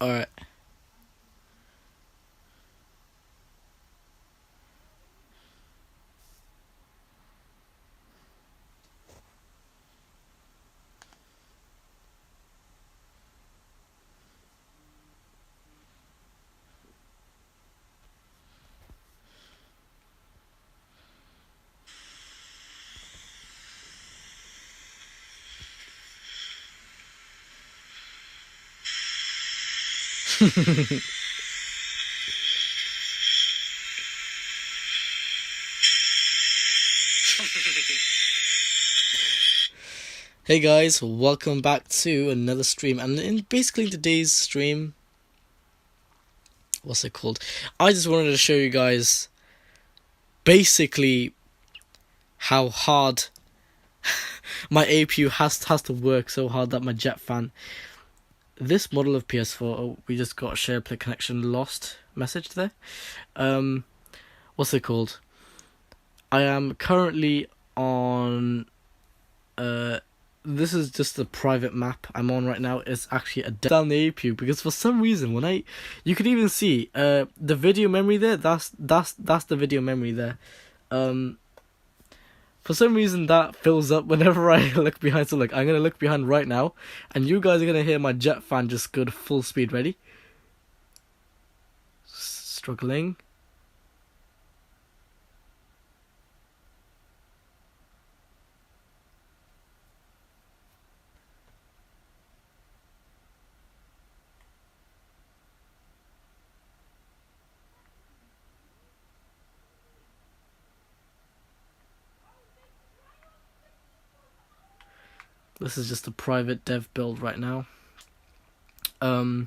Alright. Hey guys, welcome back to another stream. And basically in today's stream, what's it called? I just wanted to show you guys basically how hard my APU has to work so hard that my jet fan. This model of PS4, we just got a share play connection lost message there. What's it called? I am currently on this is just the private map I'm on right now. It's actually down the APU because for some reason you could even see the video memory there. That's the video memory there. For some reason that fills up whenever I look behind. So like I'm gonna look behind right now, and you guys are gonna hear my jet fan just go to full speed. Ready? Struggling. This is just a private dev build right now. I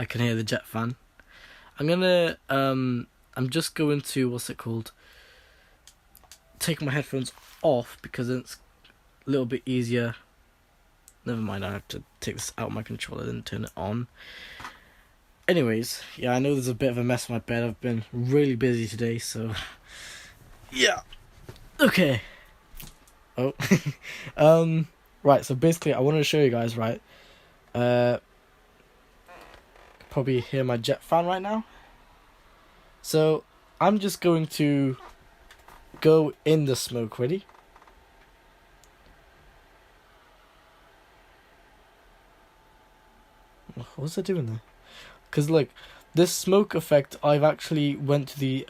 can hear the jet fan. I'm just going to, what's it called? Take my headphones off because it's a little bit easier. Never mind, I have to take this out of my controller and turn it on. Anyways, yeah, I know there's a bit of a mess in my bed. I've been really busy today, so yeah. Okay. Oh. Right, so basically I wanted to show you guys, right? Probably hear my jet fan right now. So I'm just going to go in the smoke. Ready? What's it doing there? Because like this smoke effect, I've actually went to the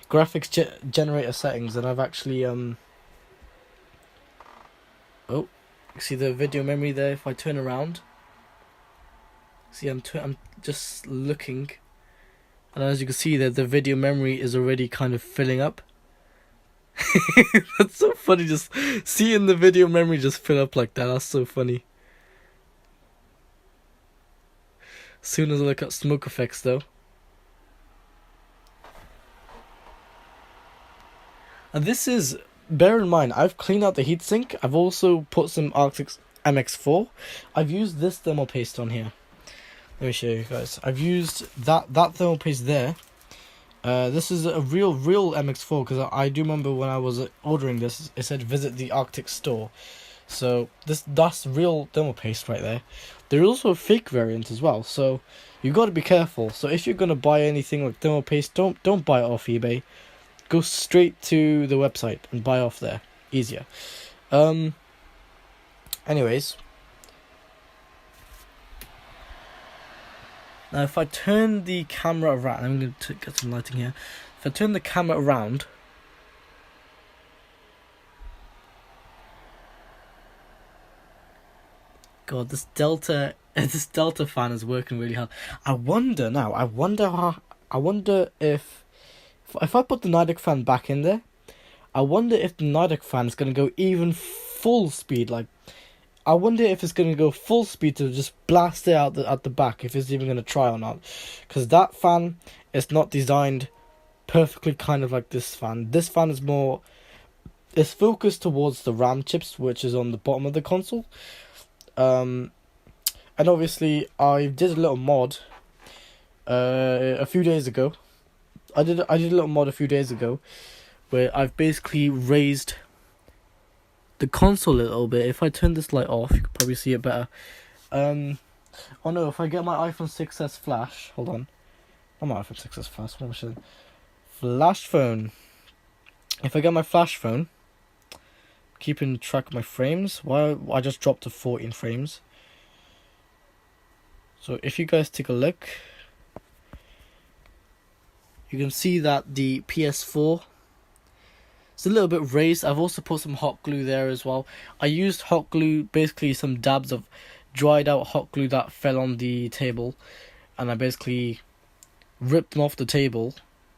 graphics generator settings, and I've actually oh, see the video memory there. If I turn around, see I'm just looking, and as you can see that the video memory is already kind of filling up. That's so funny, just seeing the video memory just fill up like that. That's so funny. As soon as I look at smoke effects though. And this is, bear in mind, I've cleaned out the heatsink. I've also put some Arctic MX4. I've used this thermal paste on here. Let me show you guys. I've used that thermal paste there. This is a real MX4 because I do remember when I was ordering this, it said visit the Arctic store. So that's real thermal paste right there. There's also a fake variant as well, so you got to be careful. So if you're gonna buy anything like thermal paste, don't buy it off eBay. Go straight to the website and buy off there. Easier. Anyways. Now if I turn the camera around, I'm going to get some lighting here. If I turn the camera around, God, this Delta fan is working really hard. I wonder if I put the Nordic fan back in there, I wonder if the Nordic fan is going to go even full speed. Like, I wonder if it's going to go full speed to just blast it out at the back, if it's even going to try or not. Because that fan is not designed perfectly kind of like this fan. This fan is more, it's focused towards the RAM chips, which is on the bottom of the console. And obviously I did a little mod a few days ago. I did a little mod a few days ago where I've basically raised the console a little bit. If I turn this light off, you can probably see it better. Oh no, if I get my iPhone 6s Flash, hold on. Not my iPhone 6s Flash, what am I saying? Flash phone. If I get my Flash phone, keeping track of my frames, why I just dropped to 14 frames. So if you guys take a look, you can see that the PS4 is a little bit raised. I've also put some hot glue there as well. I used hot glue, basically some dabs of dried out hot glue that fell on the table, and I basically ripped them off the table.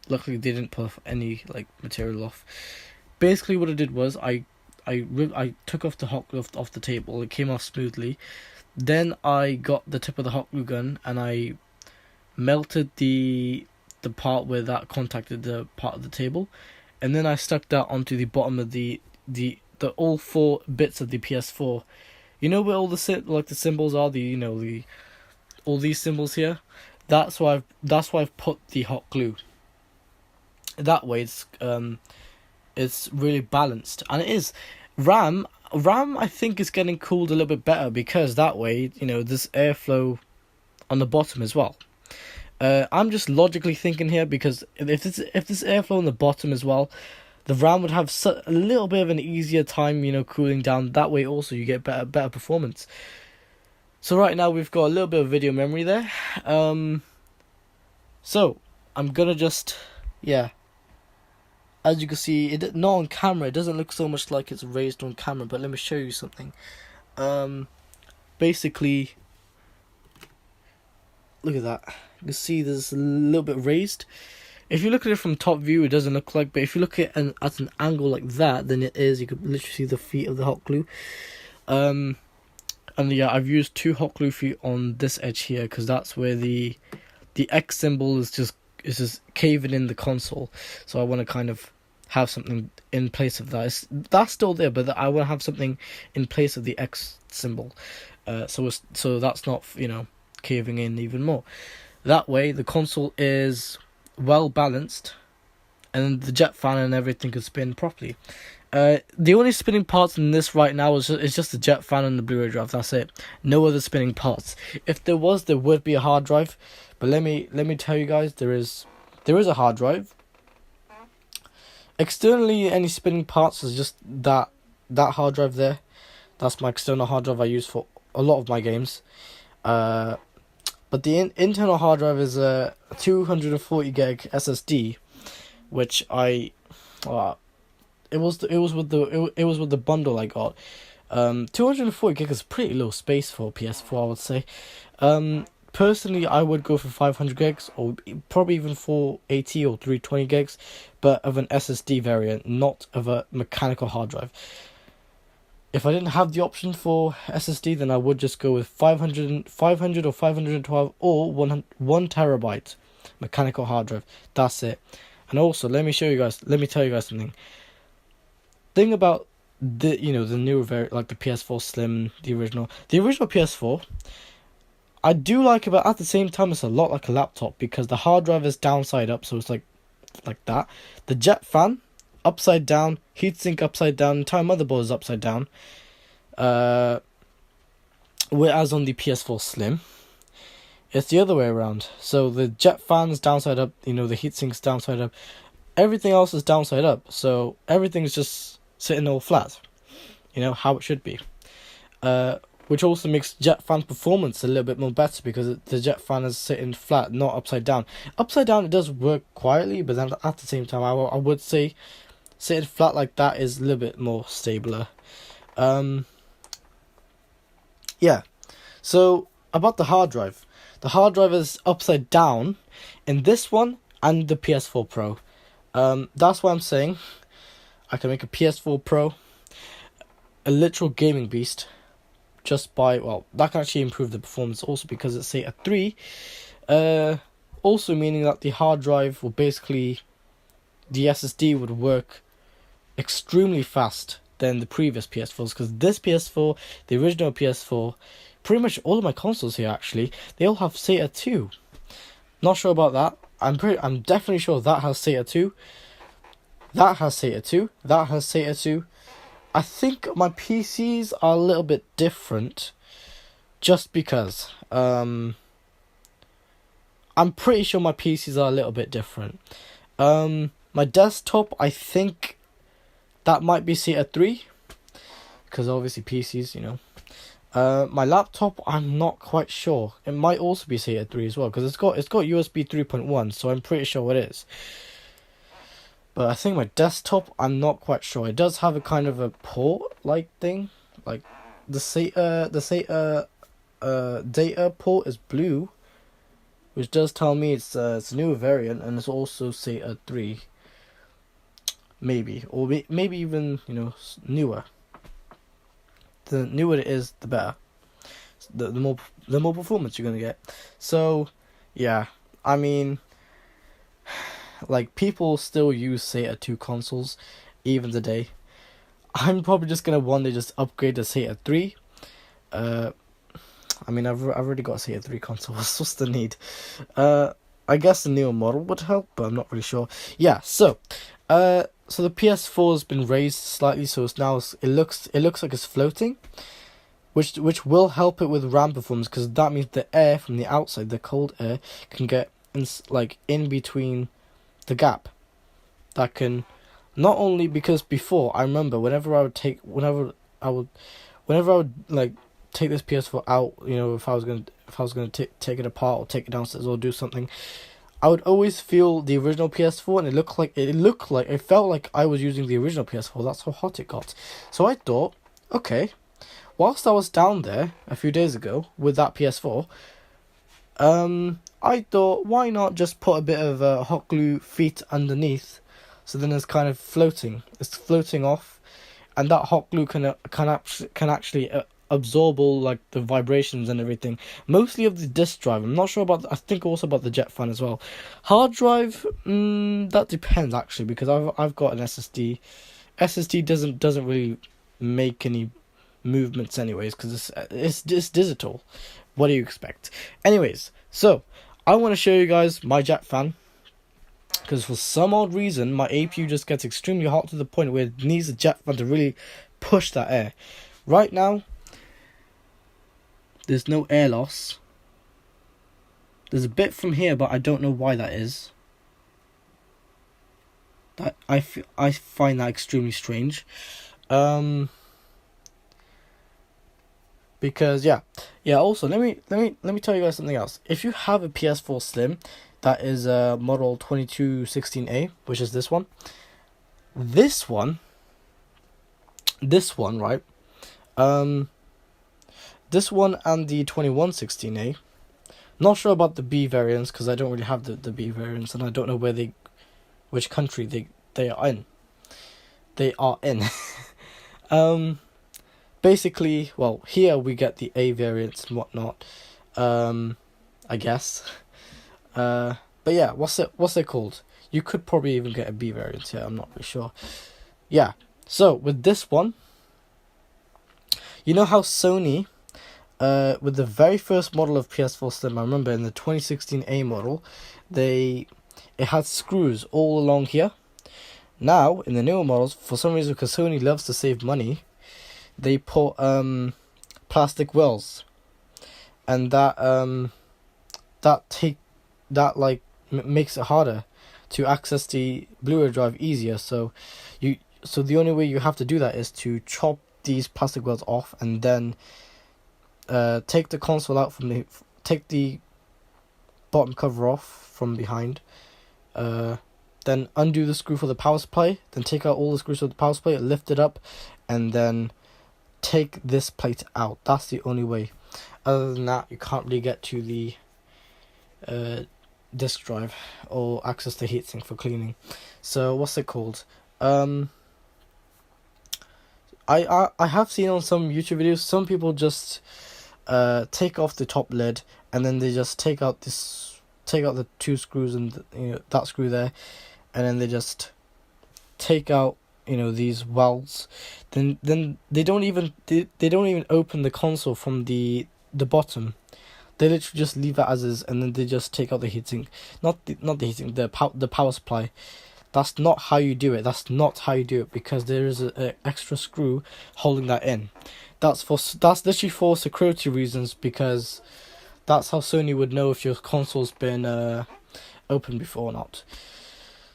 Luckily they didn't put any like material off. Basically what I did was I took off the hot glue off the table. It came off smoothly. Then I got the tip of the hot glue gun and I melted the part where that contacted the part of the table, and then I stuck that onto the bottom of the all 4 bits of the PS4. You know where all the symbols are, all these symbols here. That's why I've put the hot glue. That way it's really balanced, and it is. RAM I think is getting cooled a little bit better because that way there's airflow on the bottom as well. I'm just logically thinking here, because if there's airflow on the bottom as well, the RAM would have a little bit of an easier time cooling down. That way also you get better performance. So right now we've got a little bit of video memory there. So I'm gonna just, yeah. As you can see, not on camera, it doesn't look so much like it's raised on camera, but let me show you something. Basically, look at that. You can see there's a little bit raised. If you look at it from top view, it doesn't look like, but if you look at it at an angle like that, then it is. You can literally see the feet of the hot glue. And yeah, I've used 2 hot glue feet on this edge here, because that's where the X symbol is just caving in the console. So I want to kind of have something in place of that. That's still there, but I want to have something in place of the X symbol. So that's not caving in even more. That way the console is well balanced, and the jet fan and everything can spin properly. The only spinning parts in this right now is just the jet fan and the Blu-ray drive. That's it. No other spinning parts. If there was, there would be a hard drive. But let me tell you guys, there is a hard drive. Externally, any spinning parts is just that hard drive there. That's my external hard drive I use for a lot of my games. But the internal hard drive is a 240 gig SSD, which it was with the bundle I got. 240 gig is pretty low space for PS4, I would say. Personally, I would go for 500 gigs, or probably even 480 or 320 gigs, but of an SSD variant, not of a mechanical hard drive. If I didn't have the option for SSD, then I would just go with 500 or 512 or 1 terabyte mechanical hard drive. That's it. And also, let me tell you guys something. Thing about the newer variant, like the PS4 Slim, the original PS4, I do like it, but at the same time it's a lot like a laptop, because the hard drive is downside up, so it's like that. The jet fan upside down, heatsink upside down, entire motherboard is upside down. Whereas on the PS4 Slim, it's the other way around. So the jet fan's downside up, the heatsink's downside up, everything else is downside up. So everything's just sitting all flat, how it should be. Which also makes jet fan performance a little bit more better, because the jet fan is sitting flat, not upside down. Upside down, it does work quietly, but then at the same time, I would say sitting flat like that is a little bit more stabler. Yeah. So about the hard drive. The hard drive is upside down in this one and the PS4 Pro. That's why I'm saying I can make a PS4 Pro a literal gaming beast. Just by, that can actually improve the performance also, because it's SATA 3. Also meaning that the hard drive will basically, the SSD would work extremely fast than the previous PS4s, because this PS4, the original PS4, pretty much all of my consoles here actually, they all have SATA 2. Not sure about that. I'm definitely sure that has SATA 2. That has SATA 2. That has SATA 2. I think my PCs are a little bit different. just because. I'm pretty sure my PCs are a little bit different. My desktop, I think that might be SATA 3, because obviously PCs, you know. My laptop, I'm not quite sure. It might also be SATA 3 as well, because it's got USB 3.1, so I'm pretty sure it is. But I think my desktop, I'm not quite sure. It does have a kind of a port-like thing. Like, the SATA data port is blue, which does tell me it's a newer variant, and it's also SATA 3. Maybe. Or maybe even, you know, newer. The newer it is, the better. The more performance you're gonna get. So, yeah. I mean, like, people still use SATA 2 consoles, even today. I'm probably just gonna one day just upgrade to SATA 3. I mean, I've already got a SATA 3 console. What's the need? I guess a newer model would help, but I'm not really sure. Yeah. So the PS4 has been raised slightly, so it looks like it's floating, which will help it with RAM performance, because that means the air from the outside, the cold air, can get in between the gap. That can, not only because before, I remember whenever I would like take this PS4 out, you know, if I was gonna take it apart or take it downstairs or do something, I would always feel the original PS4, and it felt like I was using the original PS4. That's how hot it got. So I thought, okay, whilst I was down there a few days ago with that PS4, I thought, why not just put a bit of hot glue feet underneath, so then it's kind of floating. It's floating off, and that hot glue can actually absorb all like the vibrations and everything. Mostly of the disk drive. I'm not sure about. I think also about the jet fan as well. Hard drive, that depends actually, because I've got an SSD. SSD doesn't really make any movements anyways, because it's digital. What do you expect? Anyways, so I want to show you guys my jet fan, because for some odd reason my APU just gets extremely hot to the point where it needs a jet fan to really push that air. Right now, there's no air loss. There's a bit from here, but I don't know why that is. That I find that extremely strange. Because yeah. Also, let me tell you guys something else. If you have a PS4 Slim, that is model 2216A, which is this one. This one, right? This one and the 2116A. Not sure about the B variants, because I don't really have the B variants, and I don't know which country they are in. They are in. Basically, well, here we get the A variants and whatnot. I guess. But yeah, what's it called? You could probably even get a B variant here. I'm not really sure. Yeah. So with this one, you know how Sony, with the very first model of PS4 Slim, I remember in the 2016A model, it had screws all along here. Now in the newer models, for some reason, because Sony loves to save money, they put plastic wells, and that makes it harder to access the Blu-ray drive easier. So the only way you have to do that is to chop these plastic wells off, and then take the console out take the bottom cover off from behind, then undo the screw for the power supply, then take out all the screws for the power supply, lift it up, and then take this plate out. That's the only way. Other than that, you can't really get to the disk drive or access the heatsink for cleaning. So what's it called? I have seen on some YouTube videos, some people just take off the top lid, and then they just take out the two screws and that screw there, and then they just take out these welds. Then they don't even open the console from the bottom. They literally just leave it as is, and then they just take out the heatsink. Not the heatsink, the power supply. That's not how you do it. Because there is an extra screw holding that in. that's literally for security reasons, because that's how Sony would know if your console's been open before or not.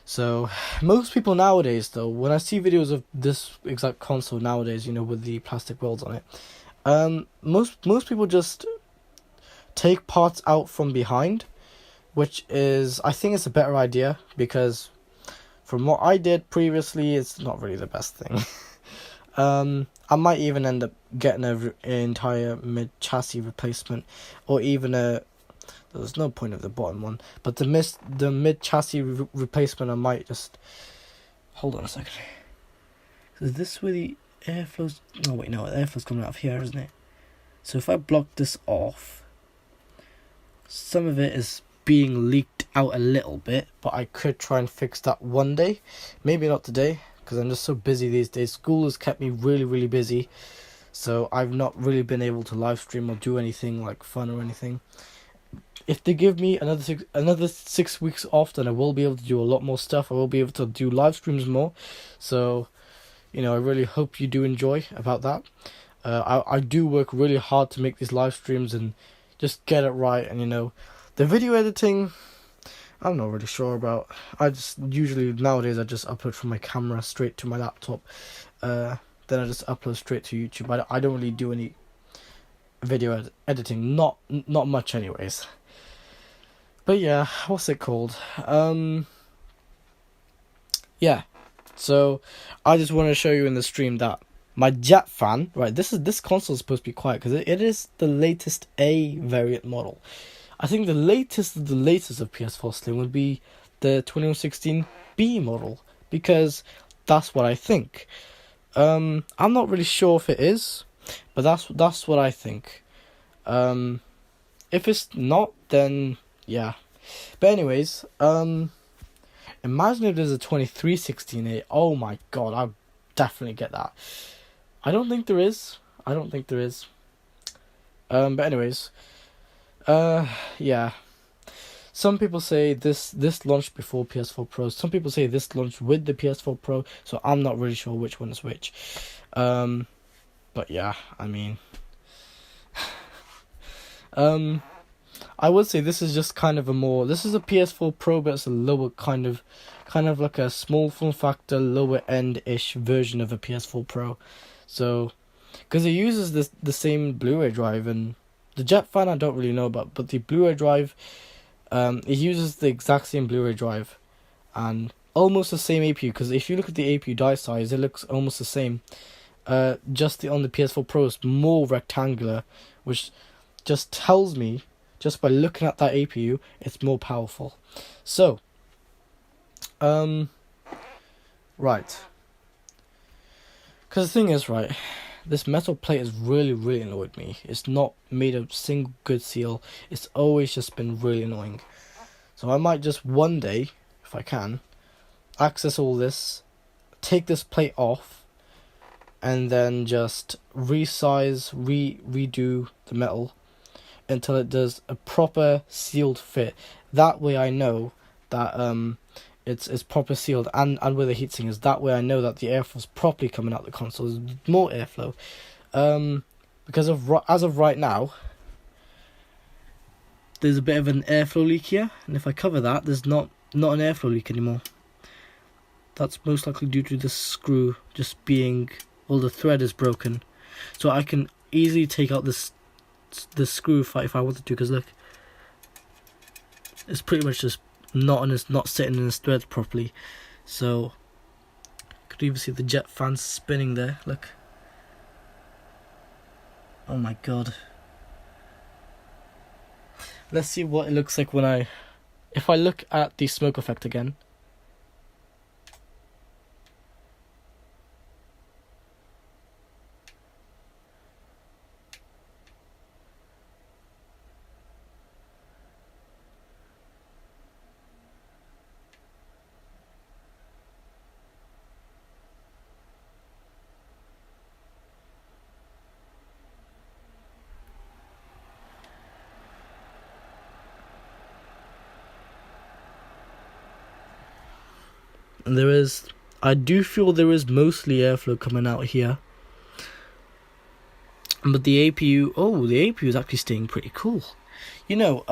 So most people nowadays, though, when I see videos of this exact console nowadays, you know, with the plastic welds on it, most people just take parts out from behind, which is, I think it's a better idea, because from what I did previously, it's not really the best thing. I might even end up getting an entire mid chassis replacement, or even there's no point of the bottom one, but the mid chassis replacement, I might just hold on a second. Is this where the airflow's? Oh wait, no, the airflow's coming out of here, isn't it? So if I block this off, some of it is being leaked out a little bit, but I could try and fix that one day. Maybe not today, because I'm just so busy these days. School has kept me really, really busy, so I've not really been able to live stream or do anything like fun or anything. If they give me another 6 weeks off, then I will be able to do a lot more stuff. I will be able to do live streams more. So, you know, I really hope you do enjoy about that. I do work really hard to make these live streams and just get it right. And, you know, the video editing, I'm not really sure about. I just usually nowadays I just upload from my camera straight to my laptop. Then I just upload straight to YouTube. I don't really do any video editing, not much anyways. But yeah, what's it called? Yeah. So I just want to show you in the stream that my Jet fan, right? This console is supposed to be quiet because it is the latest A variant model. I think the latest of PS4 Slim would be the 2116 B model, because that's what I think. I'm not really sure if it is, but that's what I think. If it's not, then yeah. But anyways, imagine if there's a 2316A. Oh my god, I'd definitely get that. I don't think there is. But anyways, yeah. Some people say this launched before PS4 Pro. Some people say this launched with the PS4 Pro. So I'm not really sure which one is which. But yeah, I mean, I would say this is just kind of this is a PS4 Pro, but it's a lower kind of like a small form factor, lower end-ish version of a PS4 Pro. So, because it uses the same Blu-ray drive, and the Jet fan I don't really know about, but the Blu-ray drive, it uses the exact same Blu-ray drive, and almost the same APU, because if you look at the APU die size, it looks almost the same. Just on the PS4 Pro is more rectangular, which just tells me, just by looking at that APU, it's more powerful. So, right. Because the thing is, right, this metal plate has really, really annoyed me. It's not made a single good seal. It's always just been really annoying. So I might just one day, if I can, access all this, take this plate off, and then just resize, redo the metal until it does a proper sealed fit. That way I know that it's proper sealed, and where the heatsink is. That way I know that the airflow's properly coming out the console. There's more airflow. Because as of right now, there's a bit of an airflow leak here, and if I cover that, there's not an airflow leak anymore. That's most likely due to the screw just being, well, the thread is broken. So I can easily take out this screw if I wanted to, because look, it's pretty much just not sitting in its threads properly. So you could even see the jet fan spinning there. Look. Oh my god. Let's see what it looks like if I look at the smoke effect again. And I do feel there is mostly airflow coming out here. But the APU, the APU is actually staying pretty cool. You know,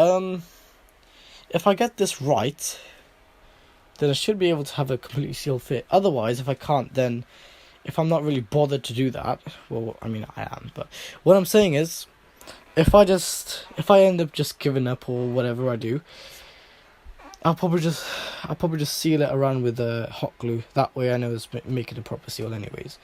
if I get this right, then I should be able to have a completely sealed fit. Otherwise, if I can't, then if I'm not really bothered to do that, well, I mean, I am. But what I'm saying is, if I end up just giving up or whatever I do, I'll probably just seal it around with hot glue. That way, I know it's making a proper seal, anyways.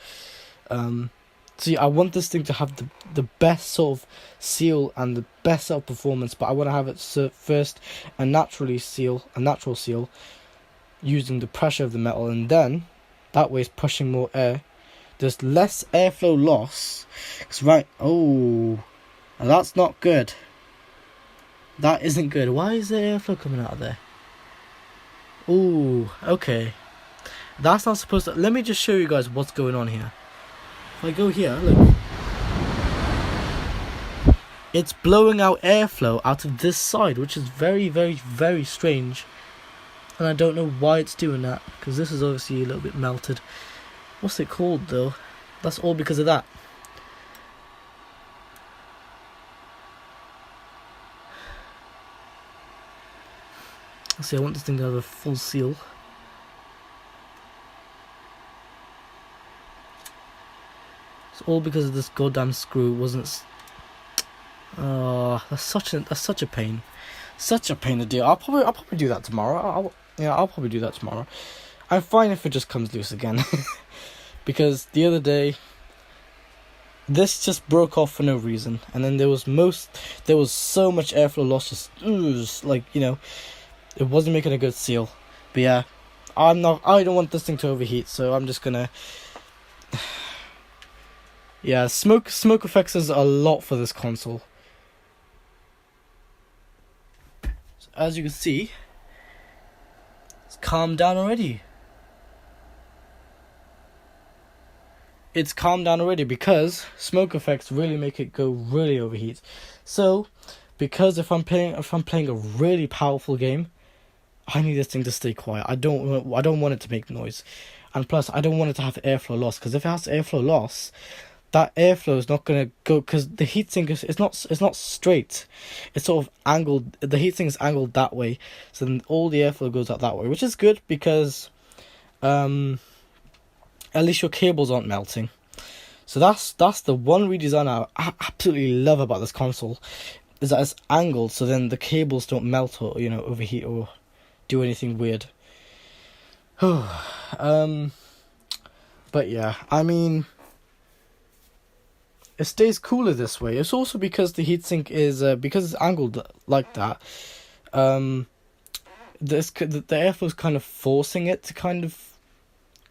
So yeah, I want this thing to have the best sort of seal and the best sort of performance, but I want to have it first a natural seal, using the pressure of the metal, and then that way it's pushing more air. There's less airflow loss. That's not good. That isn't good. Why is there airflow coming out of there? Oh, okay. That's not supposed to... Let me just show you guys what's going on here. If I go here, look. It's blowing out airflow out of this side, which is very, very, very strange. And I don't know why it's doing that, because this is obviously a little bit melted. What's it called, though? That's all because of that. Let's see, I want this thing to have a full seal. It's all because of this goddamn screw. Wasn't. That's such a pain. Such a pain to do. I'll probably do that tomorrow. I'll probably do that tomorrow. I'm fine if it just comes loose again. Because the other day, this just broke off for no reason, and then there was so much airflow loss, just like, you know, it wasn't making a good seal. But yeah, I don't want this thing to overheat, so I'm just gonna. Yeah, smoke effects is a lot for this console. So as you can see, it's calmed down already. It's calmed down already because smoke effects really make it go really overheat. So, because if I'm playing a really powerful game, I need this thing to stay quiet. I don't want it to make noise, and plus I don't want it to have airflow loss, because if it has airflow loss, that airflow is not gonna go, because the heatsink is not straight. It's sort of angled. The heatsink is angled that way, so then all the airflow goes out that way, which is good because, at least your cables aren't melting. So that's the one redesign I absolutely love about this console, is that it's angled, so then the cables don't melt or, you know, overheat or do anything weird. But yeah, I mean, it stays cooler this way. It's also because the heatsink is because it's angled like that. The airflow's kind of forcing it to kind of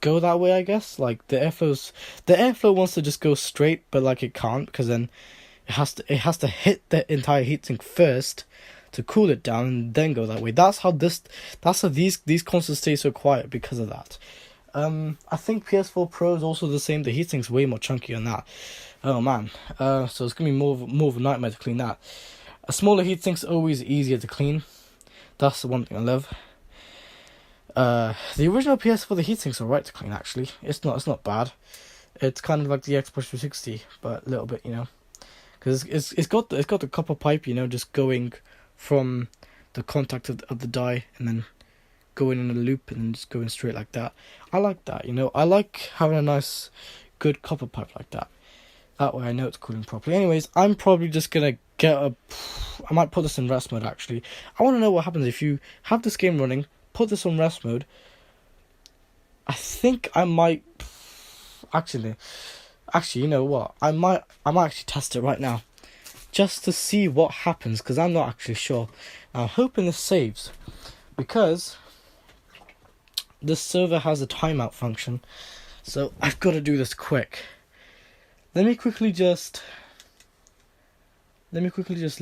go that way, I guess. Like the airflow wants to just go straight, but like it can't, because then it has to hit the entire heatsink first to cool it down and then go that way. That's how these consoles stay so quiet, because of that. I think PS4 Pro is also the same. The heatsink's way more chunky on that. Oh man. So it's gonna be more of a nightmare to clean that. A smaller heatsink's always easier to clean. That's the one thing I love. The original PS4, the heatsink's alright to clean, actually. It's not bad. It's kind of like the Xbox 360, but a little bit, you know, because it's got the copper pipe, you know, just going from the contact of the die and then going in a loop and then just going straight like that. I like that, you know. I like having a nice, good copper pipe like that. That way I know it's cooling properly. Anyways, I'm probably just gonna I might put this in rest mode, actually. I want to know what happens if you have this game running, put this on rest mode. I think I might actually, you know what? I might actually test it right now, just to see what happens, because I'm not actually sure. I'm hoping this saves, because this server has a timeout function, so I've got to do this quick. Let me quickly just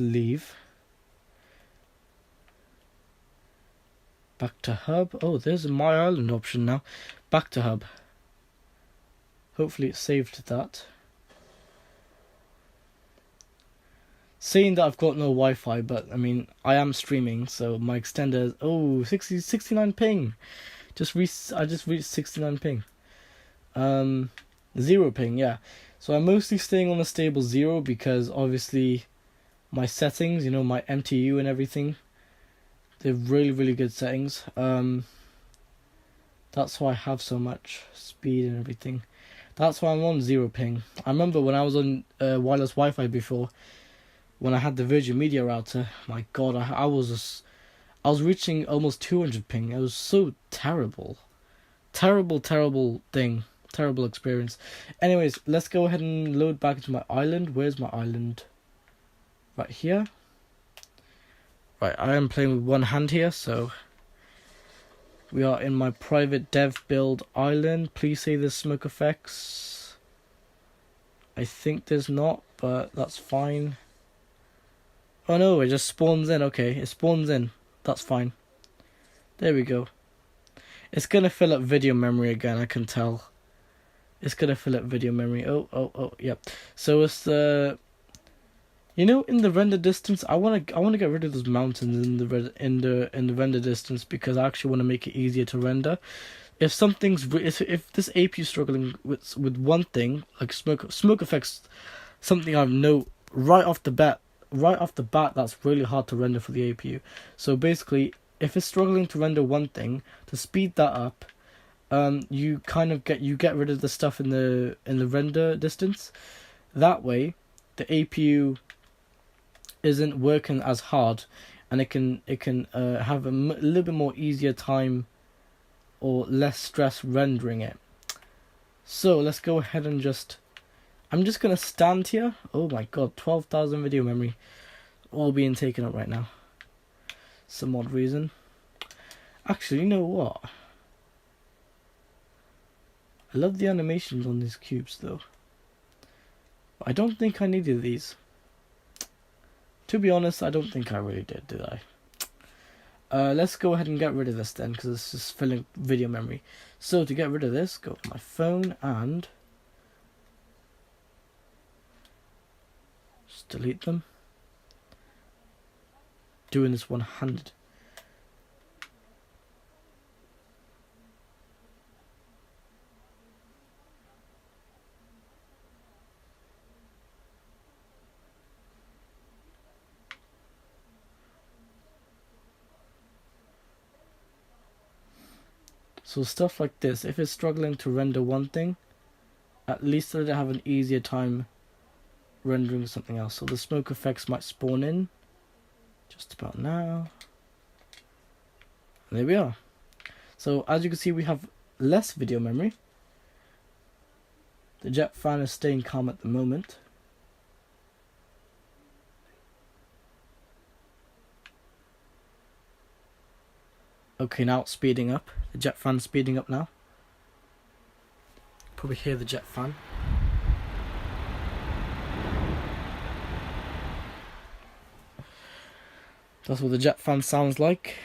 leave. Back to hub. Oh, there's my island option now. Back to hub. Hopefully it saved that. Saying that I've got no Wi-Fi, but I mean, I am streaming, so my extender is 69 ping. I just reached 69 ping. 0 ping, yeah. So I'm mostly staying on a stable 0 because obviously my settings, my MTU and everything, they're really good settings. That's why I have so much speed and everything. That's why I'm on 0 ping. I remember when I was on wireless Wi-Fi before, when I had the Virgin Media router. My God, I was reaching almost 200 ping. It was so terrible, terrible thing, terrible experience. Anyways, let's go ahead and load back into my island. Where's my island? Right here. Right, I am playing with one hand here, so we are in my private dev build island. Please say there's smoke effects. I think there's not, but that's fine. Oh no, it just spawns in. Okay, it spawns in. That's fine. There we go. It's gonna fill up video memory again, I can tell. It's gonna fill up video memory. Oh, yep. So it's the... in the render distance, I wanna get rid of those mountains in the render distance because I actually want to make it easier to render. If this APU is struggling with one thing like smoke effects, something I know right off the bat, that's really hard to render for the APU. So basically, if it's struggling to render one thing, to speed that up, you get rid of the stuff in the render distance. That way, the APU isn't working as hard, and it can have a little bit more easier time or less stress rendering it. So let's go ahead and I'm just gonna stand here. Oh my God, 12,000 video memory, all being taken up right now. Some odd reason. Actually, you know what? I love the animations on these cubes though. I don't think I needed these. To be honest, I don't think I really did I? Let's go ahead and get rid of this then, because it's just filling video memory. So to get rid of this, go to my phone and just delete them. Doing this one-handed. So stuff like this, if it's struggling to render one thing, at least let it have an easier time rendering something else. So the smoke effects might spawn in just about now. And there we are. So as you can see, we have less video memory. The jet fan is staying calm at the moment. Okay, now it's speeding up. The jet fan's speeding up now. Probably hear the jet fan. That's what the jet fan sounds like.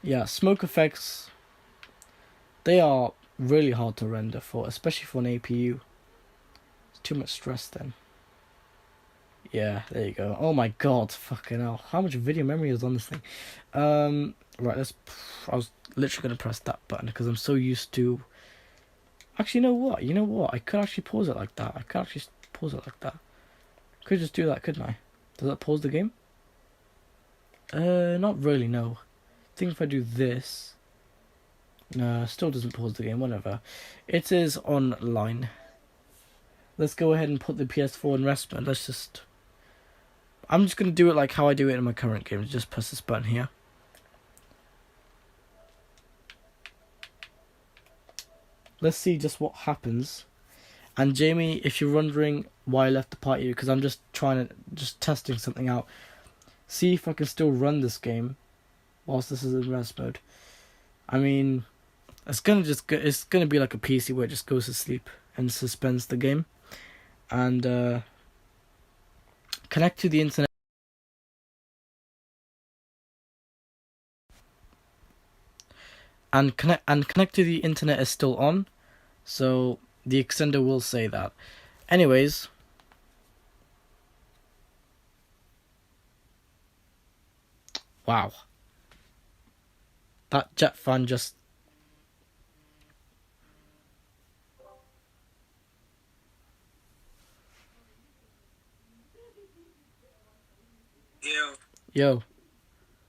Yeah, smoke effects, they are really hard to render for, especially for an APU. It's too much stress then. Yeah, there you go. Oh my God, fucking hell. How much video memory is on this thing? Right, I was literally going to press that button because I'm so used to... Actually, you know what? I could actually pause it like that. Could just do that, couldn't I? Does that pause the game? Not really, no. I think if I do this... No, still doesn't pause the game, whatever. It is online. Let's go ahead and put the PS4 in rest mode. I'm just going to do it like how I do it in my current game. Just press this button here. Let's see just what happens. And Jamie, if you're wondering why I left the party, because I'm just testing something out. See if I can still run this game whilst this is in rest mode. I mean, it's gonna be like a PC where it just goes to sleep and suspends the game. And connect to the internet. And connect to the internet is still on, so the extender will say that. Anyways, wow, that jet fan just Yo. Yo.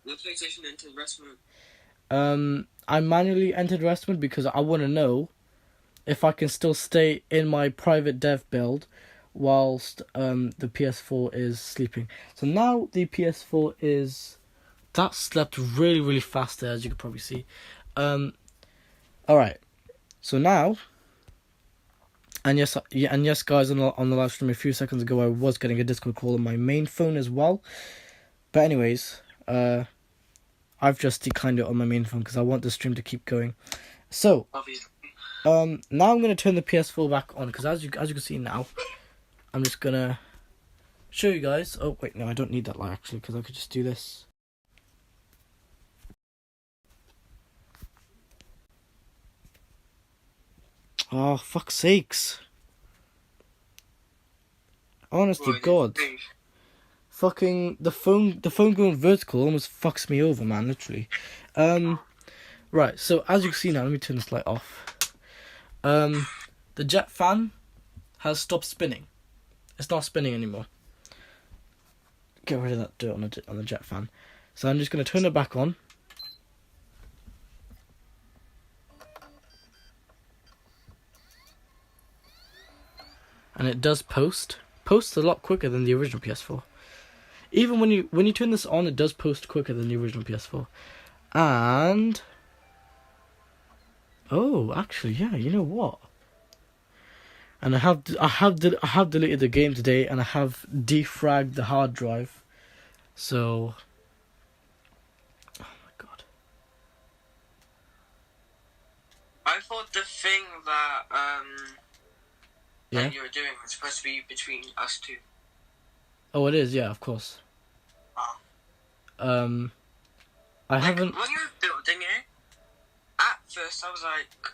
The PlayStation entered rest mode. I manually entered rest mode because I want to know if I can still stay in my private dev build whilst the PS4 is sleeping. So now the PS4 is... That slept really, really fast there, as you can probably see. Alright. So now... And yes, guys, on the live stream a few seconds ago, I was getting a Discord call on my main phone as well. But anyways, I've just declined it on my main phone because I want the stream to keep going. So, Obviously. now I'm gonna turn the PS4 back on because as you can see now, I'm just gonna show you guys. Oh wait, no, I don't need that light actually because I could just do this. Oh fuck's sakes! Honestly, God, fucking the phone going vertical almost fucks me over, man. Literally. Right. So as you can see now, let me turn this light off. The jet fan has stopped spinning. It's not spinning anymore. Get rid of that dirt on the jet fan. So I'm just gonna turn it back on. And it does post a lot quicker than the original PS4. Even when you turn this on, it does post quicker than the original PS4. And oh, actually, yeah, you know what? And I have deleted the game today, and I have defragged the hard drive. So, oh my God. I thought the thing that Yeah. that you were doing was supposed to be between us two. Oh, it is. Yeah, of course. Oh. I haven't. When you were building it, at first I was like,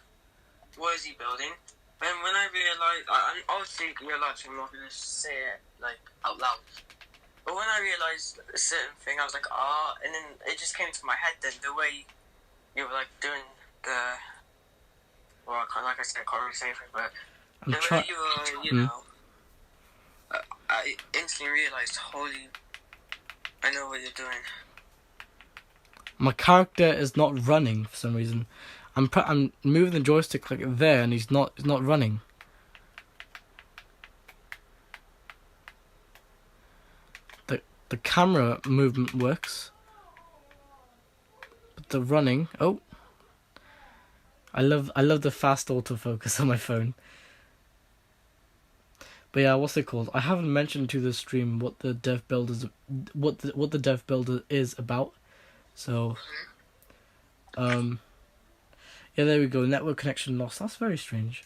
what is he building? And when I realised, I obviously realised I'm not going to say it like out loud. But when I realised a certain thing, I was like, and then it just came to my head then, the way you were like doing the, well, like I said, I can't really say anything, but the way you were, you know, I instantly realised, holy, I know what you're doing. My character is not running for some reason. I'm moving the joystick like there, and he's not running. The camera movement works, but the running. Oh, I love the fast autofocus on my phone. But yeah, what's it called? I haven't mentioned to the stream what the dev build is, what the dev builder is about. So, yeah, there we go. Network connection lost. That's very strange.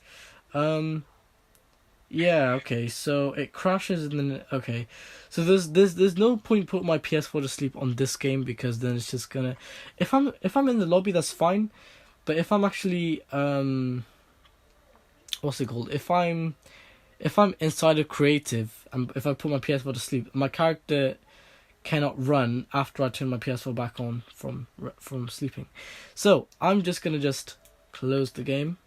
Yeah, okay. So it crashes and then okay. So there's no point putting my PS4 to sleep on this game because then it's just gonna. If I'm in the lobby, that's fine. But if I'm actually what's it called? If I'm inside of creative and if I put my PS4 to sleep, my character cannot run after I turn my PS4 back on from sleeping. So I'm just gonna close the game.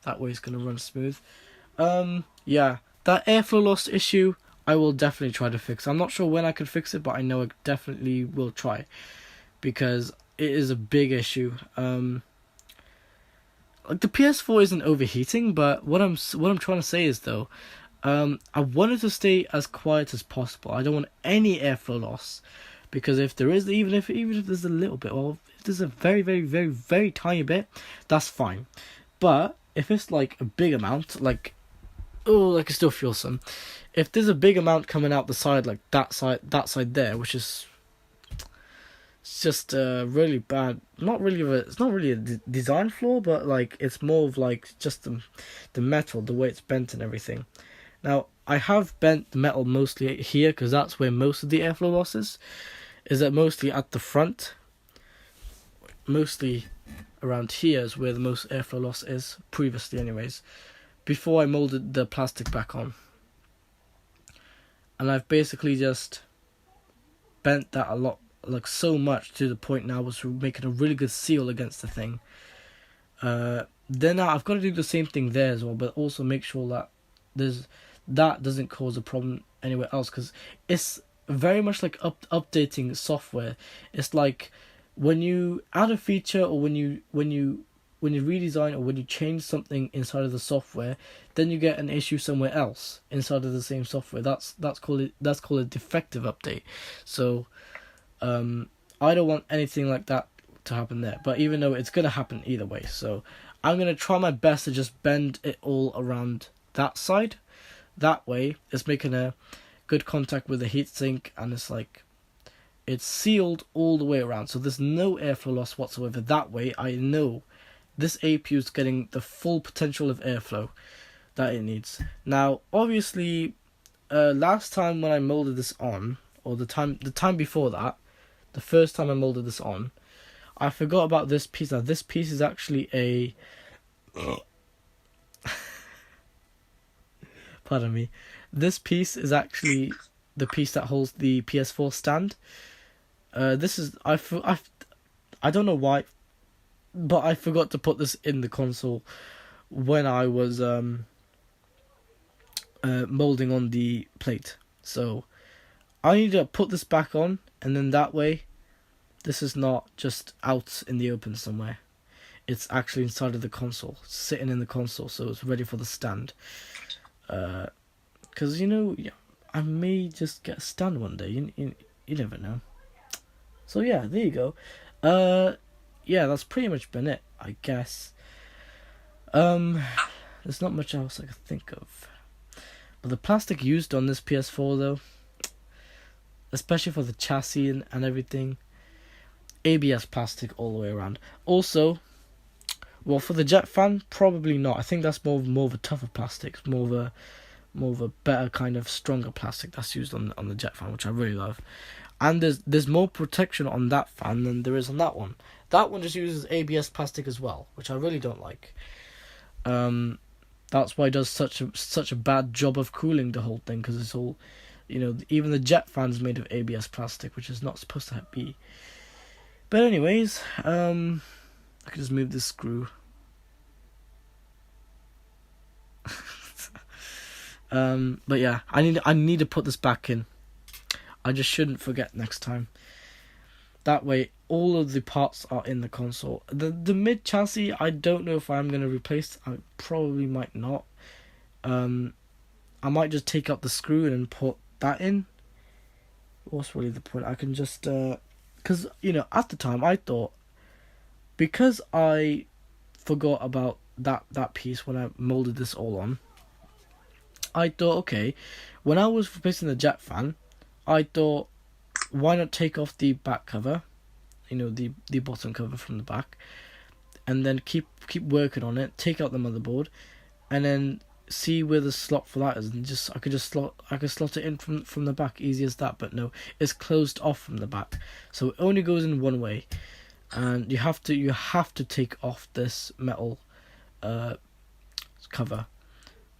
That way it's gonna run smooth. Yeah, that airflow loss issue I will definitely try to fix. I'm not sure when I could fix it, but I know I definitely will try because it is a big issue. Like the PS4 isn't overheating, but what I'm trying to say is though, I wanted to stay as quiet as possible. I don't want any airflow loss, because if there is, even if there's a little bit, well, if there's a very, very, very, very tiny bit, that's fine. But if it's like a big amount, like, oh, I can still feel some. If there's a big amount coming out the side, like that side there, which is, it's just really bad. It's not really a design flaw, but like it's more of like just the metal, the way it's bent and everything. Now I have bent the metal mostly here because that's where most of the airflow loss is. Is that mostly at the front? Mostly around here is where the most airflow loss is previously, anyways. Before I molded the plastic back on, and I've basically just bent that a lot. Like so much to the point now was making a really good seal against the thing. Then I've got to do the same thing there as well, but also make sure that that doesn't cause a problem anywhere else, because very much like updating software. It's like when you add a feature, or when you redesign, or when you change something inside of the software, then you get an issue somewhere else inside of the same software. That's called a defective update. So I don't want anything like that to happen there. But even though it's gonna happen either way, so I'm gonna try my best to just bend it all around that side. That way, it's making a good contact with the heatsink, and it's sealed all the way around, so there's no airflow loss whatsoever. That way, I know this APU is getting the full potential of airflow that it needs. Now, obviously, last time when I molded this on, or the time before that, the first time I molded this on, I forgot about this piece. Now, this piece is actually a pardon me. This piece is actually the piece that holds the PS4 stand. This is I don't know why, but I forgot to put this in the console when I was molding on the plate. So I need to put this back on, and then that way, this is not just out in the open somewhere. It's actually inside of the console, sitting in the console, so it's ready for the stand. Because I may just get a stand one day. You never know. So yeah, there you go. Yeah, that's pretty much been it, I guess. There's not much else I can think of. But the plastic used on this PS4 though, especially for the chassis and everything, ABS plastic all the way around. Also, well, for the jet fan, probably not. I think that's more of a tougher plastic, more of a better kind of stronger plastic that's used on the jet fan, which I really love. And there's more protection on that fan than there is on that one. That one just uses ABS plastic as well, which I really don't like. That's why it does such a bad job of cooling the whole thing, because it's all, even the jet fan is made of ABS plastic, which is not supposed to be. But anyways, I could just move this screw. But yeah, I need to put this back in. I just shouldn't forget next time. That way, all of the parts are in the console. The mid chassis, I don't know if I'm gonna replace. I probably might not. I might just take out the screw and then put that in. What's really the point? I can just because at the time I thought, because I forgot about that piece when I molded this all on, I thought, okay, when I was replacing the jet fan, I thought, why not take off the back cover, the bottom cover from the back, and then keep working on it, take out the motherboard, and then see where the slot for that is, and I could slot it in from the back, easy as that. But no, it's closed off from the back, so it only goes in one way, and you have to take off this metal cover,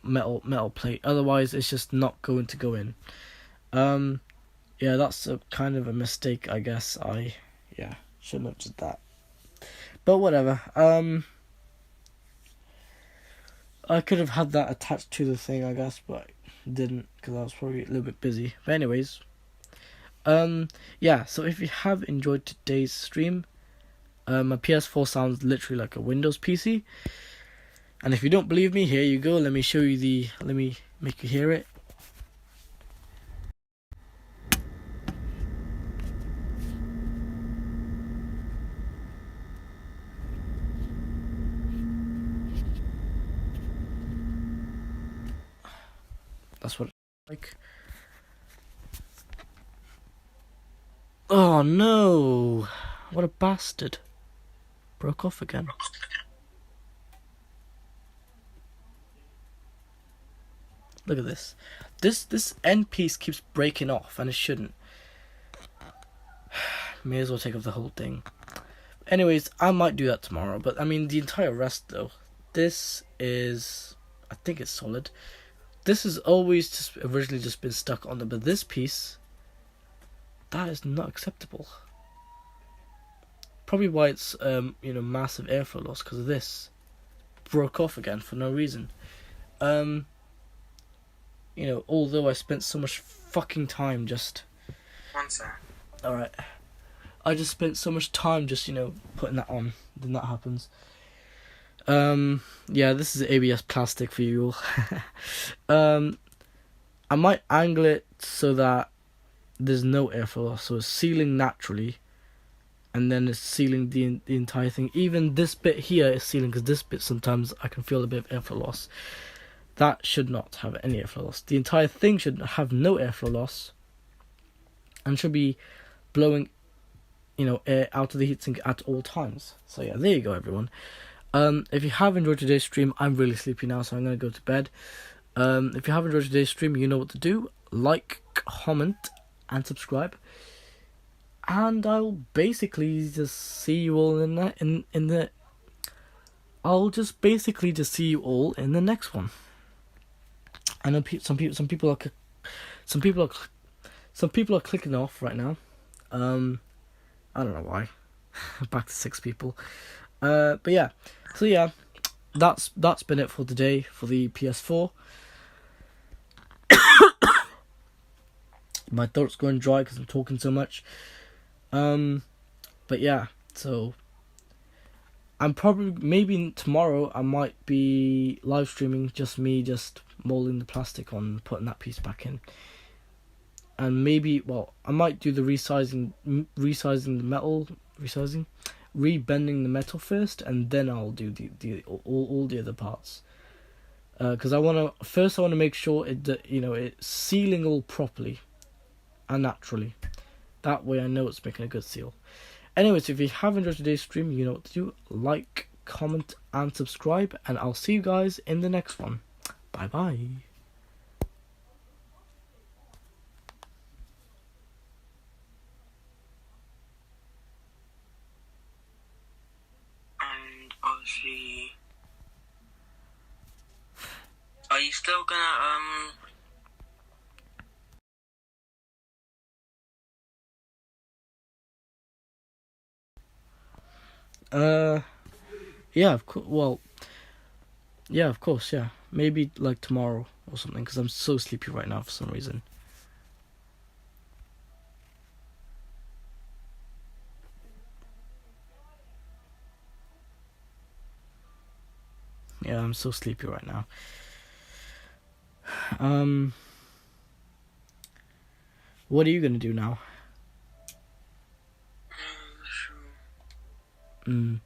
metal plate, otherwise it's just not going to go in. Yeah, that's a kind of a mistake, I guess. I shouldn't have did that, but whatever. I could have had that attached to the thing, I guess, but I didn't, because I was probably a little bit busy. But anyways, yeah, so if you have enjoyed today's stream, my PS4 sounds literally like a Windows PC. And if you don't believe me, here you go. Let me make you hear it. That's what it's like. Oh no! What a bastard. Broke off again. Look at this. This end piece keeps breaking off, and it shouldn't. May as well take off the whole thing. Anyways, I might do that tomorrow, but I mean the entire rest though. This is, I think it's solid. This has always just originally just been stuck on there, but this piece, that is not acceptable. Probably why it's massive airflow loss, because of this. Broke off again for no reason. Although I spent so much fucking time just One sec. Alright. I just spent so much time just, putting that on. Then that happens. Yeah, this is ABS plastic for you all. I might angle it so that there's no airflow loss, so it's sealing naturally, and then it's sealing the entire thing. Even this bit here is sealing, because this bit sometimes I can feel a bit of airflow loss. That should not have any airflow loss. The entire thing should have no airflow loss, and should be blowing, air out of the heatsink at all times. So yeah, there you go, everyone. If you have enjoyed today's stream, I'm really sleepy now, so I'm gonna go to bed. If you have enjoyed today's stream, you know what to do. Like, comment, and subscribe. And I'll basically just see you all I'll just basically just see you all in the next one. I know some people are clicking off right now. I don't know why. Back to 6 people. But yeah. So yeah, that's been it for today for the PS4. My throat's going dry because I'm talking so much. But yeah, so I'm maybe tomorrow I might be live streaming just me just molding the plastic on, putting that piece back in. And maybe, I might do the rebending the metal first, and then I'll do all the other parts. Because I want to make sure it's sealing all properly and naturally. That way I know it's making a good seal. Anyways, if you have enjoyed today's stream, you know what to do. Like, comment, and subscribe, and I'll see you guys in the next one. Bye bye. And obviously, are you still gonna Yeah, of course. Yeah, of course. Yeah, maybe like tomorrow or something, because I'm so sleepy right now for some reason. Yeah, I'm so sleepy right now. What are you gonna do now? sure.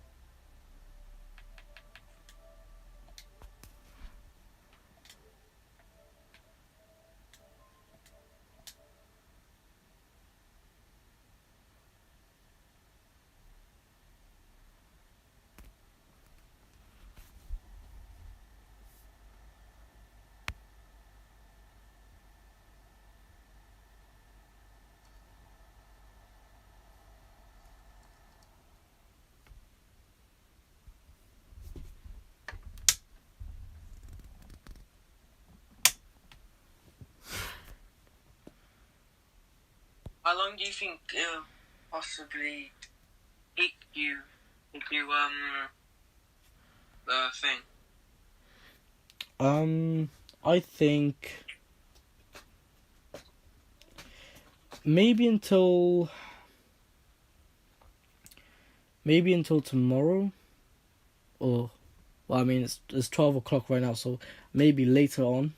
How long do you think it'll possibly take you to do the thing? I think maybe until tomorrow, or I mean it's 12 o'clock right now, so maybe later on.